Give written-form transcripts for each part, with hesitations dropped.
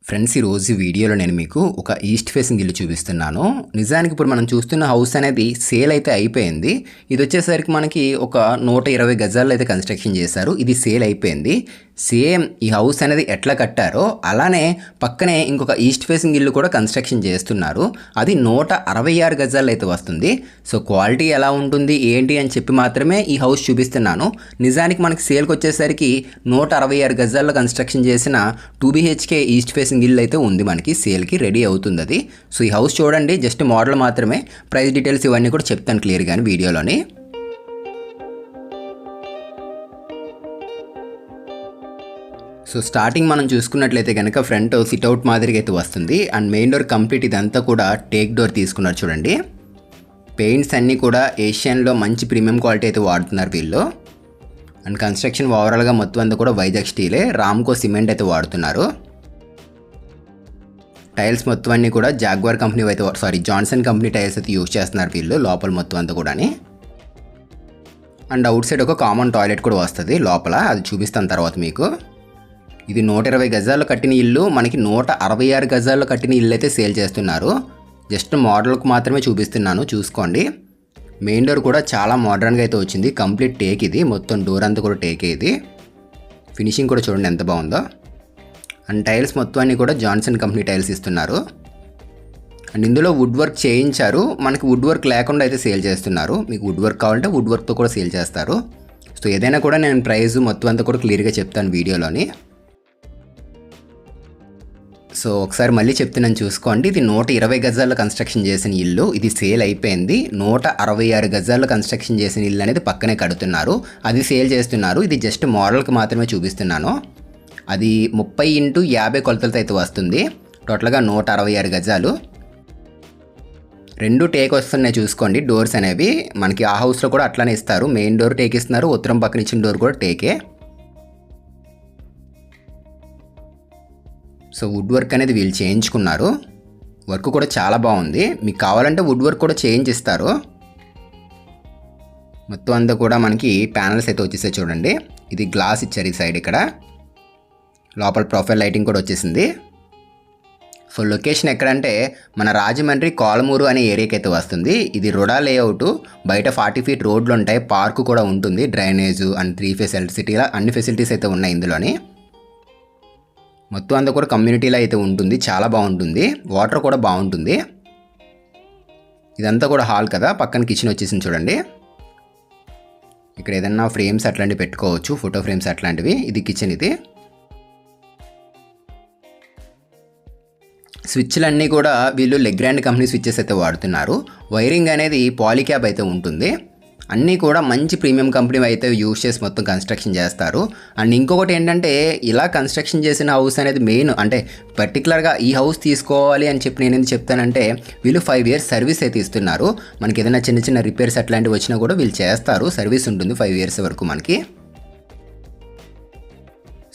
Friends, ఈరోజు వీడియోలో నేను మీకు ఒక ఈస్ట్ ఫేసింగ్ ఇల్లు చూపిస్తున్నాను. నిజానికి ఇప్పుడు మనం చూస్తున్న హౌస్ అనేది సేల్ అయితే అయిపోయింది. ఇది వచ్చేసరికి మనకి ఒక 120 గజాల్లో అయితే కన్స్ట్రక్షన్ చేశారు. ఇది సేల్ అయిపోయింది. సేమ్ ఈ హౌస్ అనేది ఎట్లా కట్టారో అలానే పక్కనే ఇంకొక ఈస్ట్ ఫేసింగ్ ఇల్లు కూడా కన్స్ట్రక్షన్ చేస్తున్నారు. అది 166 గజాల్లో అయితే వస్తుంది. సో క్వాలిటీ ఎలా ఉంటుంది ఏంటి అని చెప్పి మాత్రమే ఈ హౌస్ చూపిస్తున్నాను. నిజానికి మనకి సేల్కి వచ్చేసరికి 166 గజాల్లో కన్స్ట్రక్షన్ చేసిన 2 BHK ఈస్ట్ ఫేసింగ్ ఇల్లు అయితే ఉంది, మనకి సేల్కి రెడీ అవుతుంది అది. సో ఈ హౌస్ చూడండి, జస్ట్ మోడల్ మాత్రమే. ప్రైస్ డీటెయిల్స్ ఇవన్నీ కూడా చెప్తాను క్లియర్గానే వీడియోలోని. సో స్టార్టింగ్ మనం చూసుకున్నట్లయితే కనుక ఫ్రంట్ సిట్అవుట్ మాదిరిగా అయితే వస్తుంది. అండ్ మెయిన్ డోర్ కంప్లీట్ ఇదంతా కూడా టేక్ డోర్ తీసుకున్నారు చూడండి. పెయింట్స్ అన్నీ కూడా ఏషియన్లో మంచి ప్రీమియం క్వాలిటీ అయితే వాడుతున్నారు వీళ్ళు. అండ్ కన్స్ట్రక్షన్ ఓవరాల్గా మొత్తం అంతా కూడా వైజాగ్ స్టీలే, రామ్కో సిమెంట్ అయితే వాడుతున్నారు. టైల్స్ మొత్తం అన్నీ కూడా జాగ్వార్ కంపెనీ అయితే జాన్సన్ కంపెనీ టైల్స్ అయితే యూజ్ చేస్తున్నారు వీళ్ళు లోపల మొత్తం అంతా కూడా. అండ్ అవుట్ సైడ్ ఒక కామన్ టాయిలెట్ కూడా వస్తుంది లోపల, అది చూపిస్తాను తర్వాత మీకు. ఇది 120 గజాల్లో కట్టిన ఇల్లు, మనకి 166 గజాల్లో కట్టిన ఇల్లు అయితే సేల్ చేస్తున్నారు. జస్ట్ మోడల్కి మాత్రమే చూపిస్తున్నాను, చూసుకోండి. మెయిన్ డోర్ కూడా చాలా మోడర్న్గా అయితే వచ్చింది. కంప్లీట్ టేక్ ఇది, మొత్తం డోర్ అంతా కూడా టేకే ఇది. ఫినిషింగ్ కూడా చూడండి ఎంత బాగుందో. అండ్ టైల్స్ మొత్తం అన్నీ కూడా జాన్సన్ కంపెనీ టైల్స్ ఇస్తున్నారు. అండ్ ఇందులో వుడ్ వర్క్ చేయించారు, మనకి వుడ్ వర్క్ లేకుండా అయితే సేల్ చేస్తున్నారు. మీకు వుడ్ వర్క్ కావాలంటే వుడ్ వర్క్తో కూడా సేల్ చేస్తారు. సో ఏదైనా కూడా నేను ప్రైస్ మొత్తం అంతా కూడా క్లియర్గా చెప్తాను వీడియోలోని. సో ఒకసారి మళ్ళీ చెప్తున్నాను చూసుకోండి. ఇది 120 గజాల్లో కన్స్ట్రక్షన్ చేసిన ఇల్లు, ఇది సేల్ అయిపోయింది. 166 గజాల్లో కన్స్ట్రక్షన్ చేసిన ఇల్లు అనేది పక్కనే కడుతున్నారు, అది సేల్ చేస్తున్నారు. ఇది జస్ట్ మోడల్కి మాత్రమే చూపిస్తున్నాను. అది 30x50 కొలతలతో అయితే వస్తుంది. టోటల్గా 166 గజాలు. 2 టేక్ వస్తున్నాయి చూసుకోండి. డోర్స్ అనేవి మనకి ఆ హౌస్లో కూడా అట్లానే ఇస్తారు. మెయిన్ డోర్ టేక్ ఇస్తున్నారు, ఉత్తరం పక్కన ఇచ్చిన డోర్ కూడా టేకే. సో వుడ్ వర్క్ అనేది వీళ్ళు చేయించుకున్నారు. వర్క్ కూడా చాలా బాగుంది. మీకు కావాలంటే వుడ్ వర్క్ కూడా చేయించిస్తారు. మొత్తం అంతా కూడా మనకి ప్యానల్స్ అయితే వచ్చేసాయి చూడండి. ఇది గ్లాస్ ఇచ్చారు ఈ సైడ్, ఇక్కడ లోపల ప్రొఫైల్ లైటింగ్ కూడా వచ్చేసింది. సో లొకేషన్ ఎక్కడంటే మన రాజమండ్రి కోలమూరు అనే ఏరియాకి అయితే వస్తుంది. ఇది రుడా లేఅవుట్, బయట 40 ఫీట్ రోడ్లు ఉంటాయి, పార్క్ కూడా ఉంటుంది, డ్రైనేజ్ అండ్ 3 ఫేస్ ఎలక్ట్రిసిటీ, ఇలా అన్ని ఫెసిలిటీస్ అయితే ఉన్నాయి ఇందులోని. మొత్తం అంతా కూడా కమ్యూనిటీలో అయితే ఉంటుంది, చాలా బాగుంటుంది. వాటర్ కూడా బాగుంటుంది. ఇదంతా కూడా హాల్ కదా, పక్కన కిచెన్ వచ్చేసింది చూడండి. ఇక్కడ ఏదన్నా ఫ్రేమ్స్ అట్లాంటివి పెట్టుకోవచ్చు, ఫోటో ఫ్రేమ్స్ అట్లాంటివి. ఇది కిచెన్. ఇది స్విచ్లు అన్నీ కూడా వీళ్ళు లెగ్రాండ్ కంపెనీ స్విచ్చెస్ అయితే వాడుతున్నారు. వైరింగ్ అనేది పాలిక్యాబ్ అయితే ఉంటుంది. అన్నీ కూడా మంచి ప్రీమియం కంపెనీ అయితే యూజ్ చేసి మొత్తం కన్స్ట్రక్షన్ చేస్తారు. అండ్ ఇంకొకటి ఏంటంటే, ఇలా కన్స్ట్రక్షన్ చేసిన హౌస్ అనేది మెయిన్, అంటే పర్టికులర్గా ఈ హౌస్ తీసుకోవాలి అని చెప్పి నేను ఎందుకు చెప్తానంటే, వీళ్ళు 5 years సర్వీస్ అయితే ఇస్తున్నారు. మనకి ఏదైనా చిన్న చిన్న రిపేర్స్ అట్లాంటివి వచ్చినా కూడా వీళ్ళు చేస్తారు. సర్వీస్ ఉంటుంది 5 years వరకు మనకి.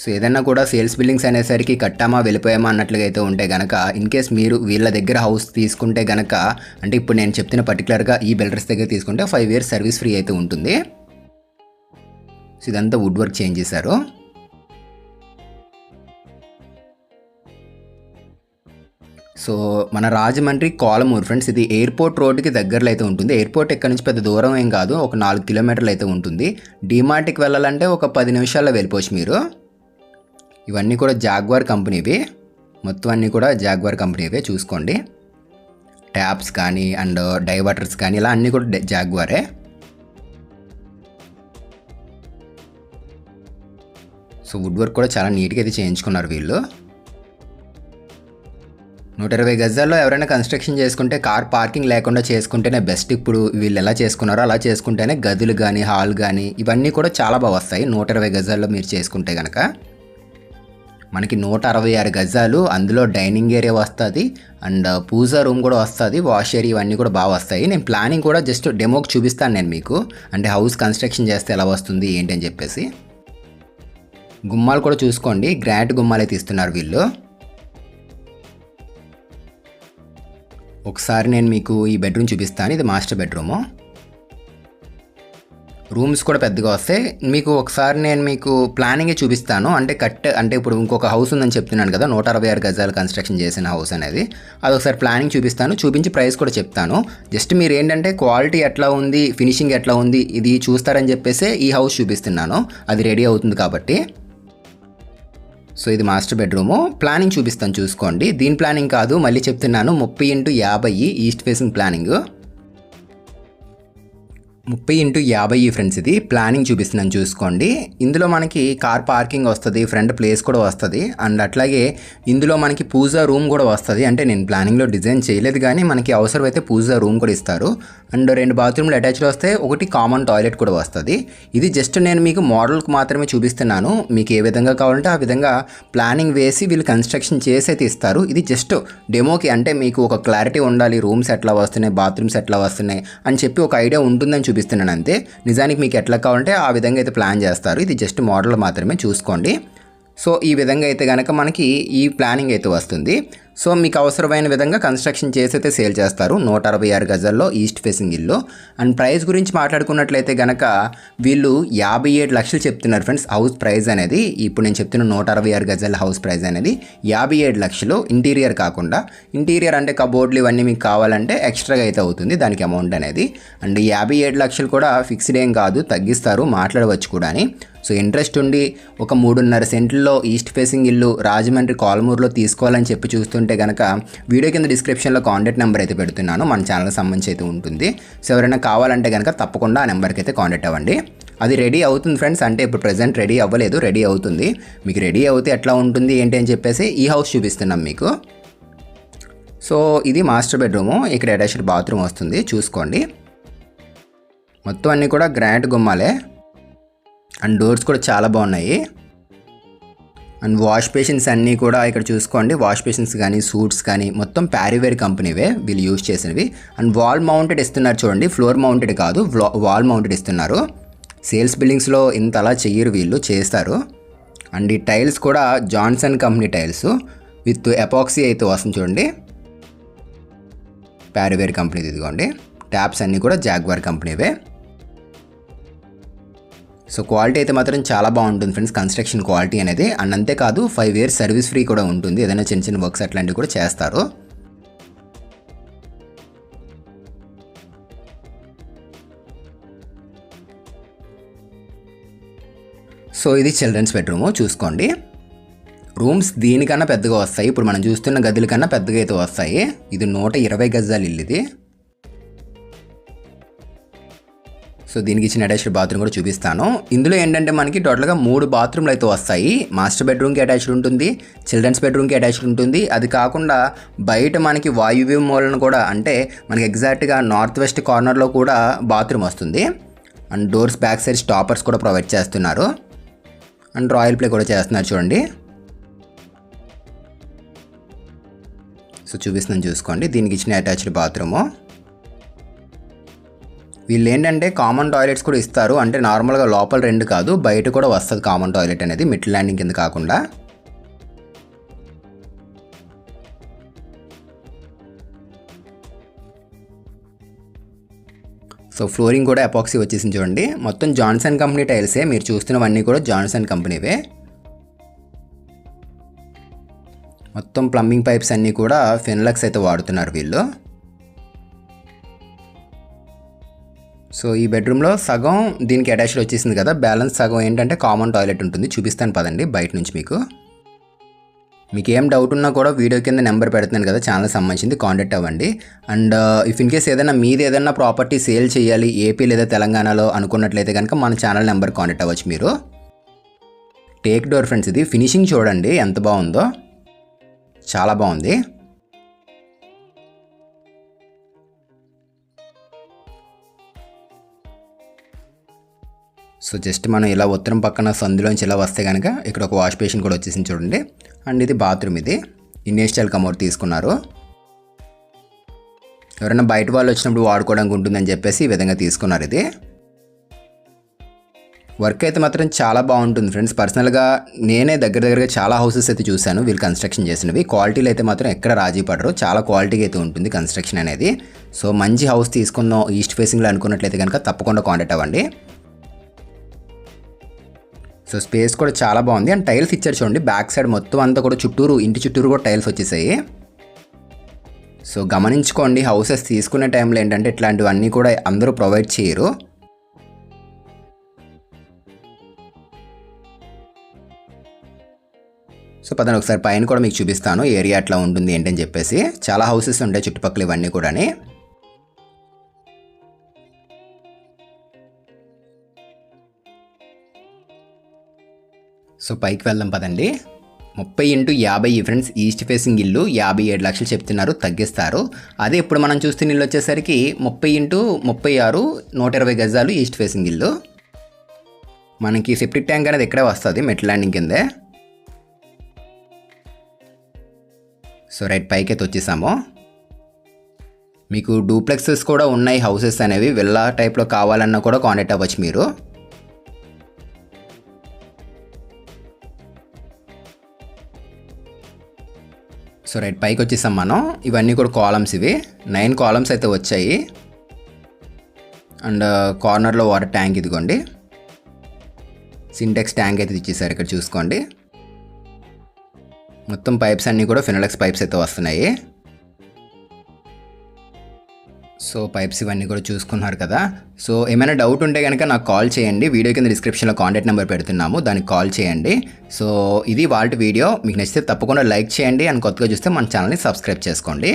సో ఏదైనా కూడా సేల్స్ బిల్డింగ్స్ అనేసరికి కట్టామా వెళ్ళిపోయామా అన్నట్లుగా అయితే ఉంటే కనుక, ఇన్ కేస్ మీరు వీళ్ళ దగ్గర హౌస్ తీసుకుంటే కనుక, అంటే ఇప్పుడు నేను చెప్తున్న పర్టికులర్గా ఈ బిల్డర్స్ దగ్గర తీసుకుంటే 5 years సర్వీస్ ఫ్రీ అయితే ఉంటుంది. సో ఇదంతా వుడ్ వర్క్ చేంజ్ చేశారు. సో మన రాజమండ్రి కోలమూరు ఫ్రెండ్స్, ఇది ఎయిర్పోర్ట్ రోడ్డుకి దగ్గరలో అయితే ఉంటుంది. ఎయిర్పోర్ట్ ఇక్కడ నుంచి పెద్ద దూరం ఏం కాదు, ఒక 4 కిలోమీటర్లు అయితే ఉంటుంది. డీమార్ట్కి వెళ్ళాలంటే ఒక 10 నిమిషాల్లో వెళ్ళిపోవచ్చు మీరు. ఇవన్నీ కూడా జాగ్వార్ కంపెనీవి, మొత్తం అన్నీ కూడా జాగ్వార్ కంపెనీవే, చూసుకోండి. ట్యాప్స్ కానీ అండ్ డైవర్టర్స్ కానీ ఇలా అన్నీ కూడా జాగ్వారే. సో వుడ్ వర్క్ కూడా చాలా నీట్గా అయితే చేయించుకున్నారు వీళ్ళు. 120 గజాల్లో ఎవరైనా కన్స్ట్రక్షన్ చేసుకుంటే కార్ పార్కింగ్ లేకుండా చేసుకుంటేనే బెస్ట్. ఇప్పుడు వీళ్ళు ఎలా చేసుకున్నారో అలా చేసుకుంటేనే గదులు కానీ హాల్ కానీ ఇవన్నీ కూడా చాలా బాగా వస్తాయి 120 గజాల్లో మీరు చేసుకుంటే కనుక. మనకి 166 గజాలు, అందులో డైనింగ్ ఏరియా వస్తుంది అండ్ పూజా రూమ్ కూడా వస్తుంది, వాష్ ఏరియా, ఇవన్నీ కూడా బాగా వస్తాయి. నేను ప్లానింగ్ కూడా జస్ట్ డెమోకి చూపిస్తాను నేను మీకు, అంటే హౌస్ కన్స్ట్రక్షన్ చేస్తే ఎలా వస్తుంది ఏంటి అని చెప్పేసి. గుమ్మాలు కూడా చూసుకోండి, గ్రాండ్ గుమ్మాలు అయితే ఇస్తున్నారు వీళ్ళు. ఒకసారి నేను మీకు ఈ బెడ్రూమ్ చూపిస్తాను. ఇది మాస్టర్ బెడ్రూము. రూమ్స్ కూడా పెద్దగా వస్తాయి. మీకు ఒకసారి నేను మీకు ప్లానింగే చూపిస్తాను. అంటే ఇప్పుడు ఇంకొక హౌస్ ఉందని చెప్తున్నాను కదా, 166 గజాలు కన్స్ట్రక్షన్ చేసిన హౌస్ అనేది. అదొకసారి ప్లానింగ్ చూపిస్తాను, చూపించి ప్రైస్ కూడా చెప్తాను. జస్ట్ మీరు ఏంటంటే క్వాలిటీ ఎట్లా ఉంది, ఫినిషింగ్ ఎట్లా ఉంది, ఇది చూస్తారని చెప్పేసి ఈ హౌస్ చూపిస్తున్నాను. అది రెడీ అవుతుంది కాబట్టి. సో ఇది మాస్టర్ బెడ్రూము. ప్లానింగ్ చూపిస్తాను చూసుకోండి. దీని ప్లానింగ్ కాదు, మళ్ళీ చెప్తున్నాను, 30x50 east facing planning. 30x50 friends. ఇది ప్లానింగ్ చూపిస్తున్నాను చూసుకోండి. ఇందులో మనకి కార్ పార్కింగ్ వస్తుంది, ఫ్రంట్ ప్లేస్ కూడా వస్తుంది. అండ్ అట్లాగే ఇందులో మనకి పూజా రూమ్ కూడా వస్తుంది. అంటే నేను ప్లానింగ్లో డిజైన్ చేయలేదు కానీ మనకి అవసరమైతే పూజా రూమ్ కూడా ఇస్తారు. అండ్ 2 బాత్రూమ్లు అటాచ్లో వస్తాయి, ఒకటి కామన్ టాయిలెట్ కూడా వస్తుంది. ఇది జస్ట్ నేను మీకు మోడల్కి మాత్రమే చూపిస్తున్నాను. మీకు ఏ విధంగా కావాలంటే ఆ విధంగా ప్లానింగ్ వేసి వీళ్ళు కన్స్ట్రక్షన్ చేసి అయితే ఇస్తారు. ఇది జస్ట్ డెమోకి, అంటే మీకు ఒక క్లారిటీ ఉండాలి, రూమ్స్ ఎట్లా వస్తున్నాయి, బాత్రూమ్స్ ఎట్లా వస్తున్నాయి అని చెప్పి ఒక ఐడియా ఉంటుందని చూపిస్తున్నాను అంతే. నిజానికి మీకు ఎట్లా కావాలంటే ఆ విధంగా అయితే ప్లాన్ చేస్తారు. ఇది జస్ట్ మోడల్ మాత్రమే చూసుకోండి. సో ఈ విధంగా అయితే కనుక మనకి ఈ ప్లానింగ్ అయితే వస్తుంది. సో మీకు అవసరమైన విధంగా కన్స్ట్రక్షన్ చేసి అయితే సేల్ చేస్తారు. 166 గజాల్లో ఈస్ట్ ఫేసింగ్ ఇల్లు. అండ్ ప్రైస్ గురించి మాట్లాడుకున్నట్లయితే కనుక వీళ్ళు 57 లక్షలు చెప్తున్నారు ఫ్రెండ్స్ హౌస్ ప్రైస్ అనేది. ఇప్పుడు నేను చెప్తున్న 166 గజాల హౌస్ ప్రైస్ అనేది 57 లక్షలు, ఇంటీరియర్ కాకుండా. ఇంటీరియర్ అంటే కబోర్డ్లు ఇవన్నీ మీకు కావాలంటే ఎక్స్ట్రాగా అయితే అవుతుంది దానికి అమౌంట్ అనేది. అండ్ 57 లక్షలు కూడా ఫిక్స్డ్ ఏం కాదు, తగ్గిస్తారు, మాట్లాడవచ్చు కూడా అని. సో ఇంట్రెస్ట్ ఉండి ఒక 3.5 సెంట్లలో ఈస్ట్ ఫేసింగ్ ఇల్లు రాజమండ్రి కాలమూరులో తీసుకోవాలని చెప్పి చూస్తుంటే కనుక వీడియో కింద డిస్క్రిప్షన్లో కాంటాక్ట్ నెంబర్ అయితే పెడుతున్నాను, మన ఛానల్ సంబంధించి అయితే ఉంటుంది. సో ఎవరైనా కావాలంటే కనుక తప్పకుండా ఆ నెంబర్కి అయితే కాంటాక్ట్ అవ్వండి. అది రెడీ అవుతుంది ఫ్రెండ్స్. అంటే ఇప్పుడు ప్రజెంట్ రెడీ అవ్వలేదు, రెడీ అవుతుంది. మీకు రెడీ అవుతే ఎట్లా ఉంటుంది ఏంటి అని చెప్పేసి ఈ హౌస్ చూపిస్తున్నాం మీకు. సో ఇది మాస్టర్ బెడ్రూము. ఇక్కడ అటాచ్డ్ బాత్రూమ్ వస్తుంది చూసుకోండి. మొత్తం అన్నీ కూడా గ్రానైట్ గుమ్మాలే. అండ్ డోర్స్ కూడా చాలా బాగున్నాయి. అండ్ వాష్ బేసిన్స్ అన్నీ కూడా ఇక్కడ చూసుకోండి. వాష్ బేసిన్స్ కానీ సూట్స్ కానీ మొత్తం ప్యారీవేర్ కంపెనీవే వీళ్ళు యూజ్ చేసినవి. అండ్ వాల్ మౌంటెడ్ ఇస్తున్నారు చూడండి, ఫ్లోర్ మౌంటెడ్ కాదు, వాల్ మౌంటెడ్ ఇస్తున్నారు. సేల్స్ బిల్డింగ్స్లో ఇంత అలా చెయ్యరు, వీళ్ళు చేస్తారు. అండ్ ఈ టైల్స్ కూడా Johnson company tiles with epoxy అయితే వస్తుంది చూడండి, ప్యారీవేర్ కంపెనీది. ఇదిగోండి ట్యాప్స్ అన్నీ కూడా జాగ్వార్ కంపెనీవే. సో క్వాలిటీ అయితే మాత్రం చాలా బాగుంటుంది ఫ్రెండ్స్, కన్స్ట్రక్షన్ క్వాలిటీ అనేది. అండ్ అంతేకాదు 5 years సర్వీస్ ఫ్రీ కూడా ఉంటుంది, ఏదైనా చిన్న చిన్న వర్క్స్ అట్లాంటివి కూడా చేస్తారు. సో ఇది చిల్డ్రన్స్ బెడ్రూము చూసుకోండి. రూమ్స్ దీనికన్నా పెద్దగా వస్తాయి, ఇప్పుడు మనం చూస్తున్న గదుల కన్నా పెద్దగా అయితే వస్తాయి. ఇది 120 గజాల ఇల్లు ఇది. సో దీనికి ఇచ్చిన అటాచ్డ్ బాత్రూమ్ కూడా చూపిస్తాను. ఇందులో ఏంటంటే మనకి టోటల్గా 3 బాత్రూమ్లు అయితే వస్తాయి. మాస్టర్ బెడ్రూమ్కి అటాచ్డ్ ఉంటుంది, చిల్డ్రన్స్ బెడ్రూమ్కి అటాచ్డ్ ఉంటుంది. అది కాకుండా బయట మనకి వాయువ్య మూలను కూడా, అంటే మనకి ఎగ్జాక్ట్గా నార్త్ వెస్ట్ కార్నర్లో కూడా బాత్రూమ్ వస్తుంది. And doors back side stoppers కూడా ప్రొవైడ్ చేస్తున్నారు. అండ్ రాయల్ ప్లే కూడా చేస్తున్నారు చూడండి. సో చూపిస్తున్నాను చూసుకోండి. దీనికి ఇచ్చిన అటాచ్డ్ బాత్రూము. వీళ్ళు ఏంటంటే కామన్ టాయిలెట్స్ కూడా ఇస్తారు. అంటే నార్మల్గా లోపల 2 కాదు, బయట కూడా వస్తుంది కామన్ టాయిలెట్ అనేది, మిడ్ ల్యాండింగ్ కింద కాకుండా. సో ఫ్లోరింగ్ కూడా ఎపాక్సీ వచ్చేసింది చూడండి. మొత్తం జాన్సన్ కంపెనీ టైల్సే, మీరు చూస్తున్నవన్నీ కూడా జాన్సన్ కంపెనీవే. మొత్తం ప్లంబింగ్ పైప్స్ అన్నీ కూడా ఫిన్లక్స్ అయితే వాడుతున్నారు వీళ్ళు. సో ఈ బెడ్రూమ్లో సగం దీనికి అటాచ్డ్ వచ్చేసింది కదా, బ్యాలెన్స్ సగం ఏంటంటే కామన్ టాయిలెట్ ఉంటుంది. చూపిస్తాను పదండి బయట నుంచి. మీకు ఏం డౌట్ ఉన్నా కూడా వీడియో కింద నెంబర్ పెడుతున్నాను కదా, ఛానల్ సంబంధించింది, కాంటాక్ట్ అవ్వండి. అండ్ ఇఫ్ ఇన్ కేస్ ఏదైనా మీది ఏదైనా ప్రాపర్టీ సేల్ చేయాలి ఏపీ లేదా తెలంగాణలో అనుకున్నట్లయితే కనుక మన ఛానల్ నెంబర్ కాంటాక్ట్ అవ్వచ్చు మీరు. Take door friends. ఇది ఫినిషింగ్ చూడండి ఎంత బాగుందో, చాలా బాగుంది. సో జస్ట్ మనం ఇలా ఉత్తరం పక్కన సందులోంచి ఇలా వస్తే కనుక ఇక్కడ ఒక వాష్ బేసిన్ కూడా వచ్చేసింది చూడండి. అండ్ ఇది బాత్రూమ్. ఇది ఇండియన్ స్టైల్ కమోడ్ తీసుకున్నారు. ఎవరైనా బయట వాళ్ళు వచ్చినప్పుడు వాడుకోవడానికి ఉంటుందని చెప్పేసి ఈ విధంగా తీసుకున్నారు. ఇది వర్క్ అయితే మాత్రం చాలా బాగుంటుంది ఫ్రెండ్స్. పర్సనల్గా నేనే దగ్గరగా చాలా హౌసెస్ అయితే చూశాను వీళ్ళు కన్స్ట్రక్షన్ చేసినవి. క్వాలిటీలు అయితే మాత్రం ఎక్కడ రాజీ పడరు, చాలా క్వాలిటీగా అయితే ఉంటుంది కన్స్ట్రక్షన్ అనేది. సో మంచి హౌస్ తీసుకుందాం ఈస్ట్ ఫేసింగ్లో అనుకున్నట్లయితే కనుక తప్పకుండా కాంటాక్ట్ అవ్వండి. సో స్పేస్ కూడా చాలా బాగుంది. అండ్ టైల్స్ ఇచ్చారు చూడండి, బ్యాక్ సైడ్ మొత్తం అంతా కూడా చుట్టూరు, ఇంటి చుట్టూరు కూడా టైల్స్ వచ్చేసాయి. సో గమనించుకోండి, హౌసెస్ తీసుకునే టైంలో ఏంటంటే ఇట్లాంటివన్నీ కూడా అందరూ ప్రొవైడ్ చేయరు. సో పదండి ఒకసారి పైన కూడా మీకు చూపిస్తాను ఏరియా ఎట్లా ఉంటుంది ఏంటని చెప్పేసి. చాలా హౌసెస్ ఉంటాయి చుట్టుపక్కల ఇవన్నీ కూడా. సో పైకి వెళ్దాం పదండి. 30x50 ఫ్రెండ్స్, ఈస్ట్ ఫేసింగ్ ఇల్లు 57 లక్షలు చెప్తున్నారు, తగ్గిస్తారు. అదే ఇప్పుడు మనం చూస్తున్న ఇల్లు వచ్చేసరికి 30x36 120 గజాలు ఈస్ట్ ఫేసింగ్ ఇల్లు. మనకి సెప్టిక్ ట్యాంక్ అనేది ఇక్కడే వస్తుంది, మెట్ ల్యాండింగ్ కిందే. సో రైట్ పైకి అయితే వచ్చేసాము. మీకు డూప్లెక్సెస్ కూడా ఉన్నాయి హౌసెస్ అనేవి, విల్లా టైప్లో కావాలన్నా కూడా కాంటాక్ట్ అవ్వచ్చు మీరు. సో రైట్ పైకి వచ్చేసాం మనం. ఇవన్నీ కూడా కాలమ్స్, ఇవి 9 కాలమ్స్ అయితే వచ్చాయి. అండ్ కార్నర్లో వాటర్ ట్యాంక్ ఇదిగోండి, సింటెక్స్ ట్యాంక్ అయితే ఇచ్చేసారు ఇక్కడ చూసుకోండి. మొత్తం పైప్స్ అన్నీ కూడా ఫినోలెక్స్ పైప్స్ అయితే వస్తున్నాయి. సో పైప్స్ ఇవన్నీ కూడా చూసుకున్నారు కదా. సో ఏమైనా డౌట్ ఉంటే కనుక నాకు కాల్ చేయండి, వీడియో కింద డిస్క్రిప్షన్లో కాంటాక్ట్ నెంబర్ పెడుతున్నాము, దానికి కాల్ చేయండి. సో ఇది వాళ్ళ వీడియో. మీకు నచ్చితే తప్పకుండా లైక్ చేయండి, అండ్ కొత్తగా చూస్తే మన ఛానల్ని సబ్స్క్రైబ్ చేసుకోండి.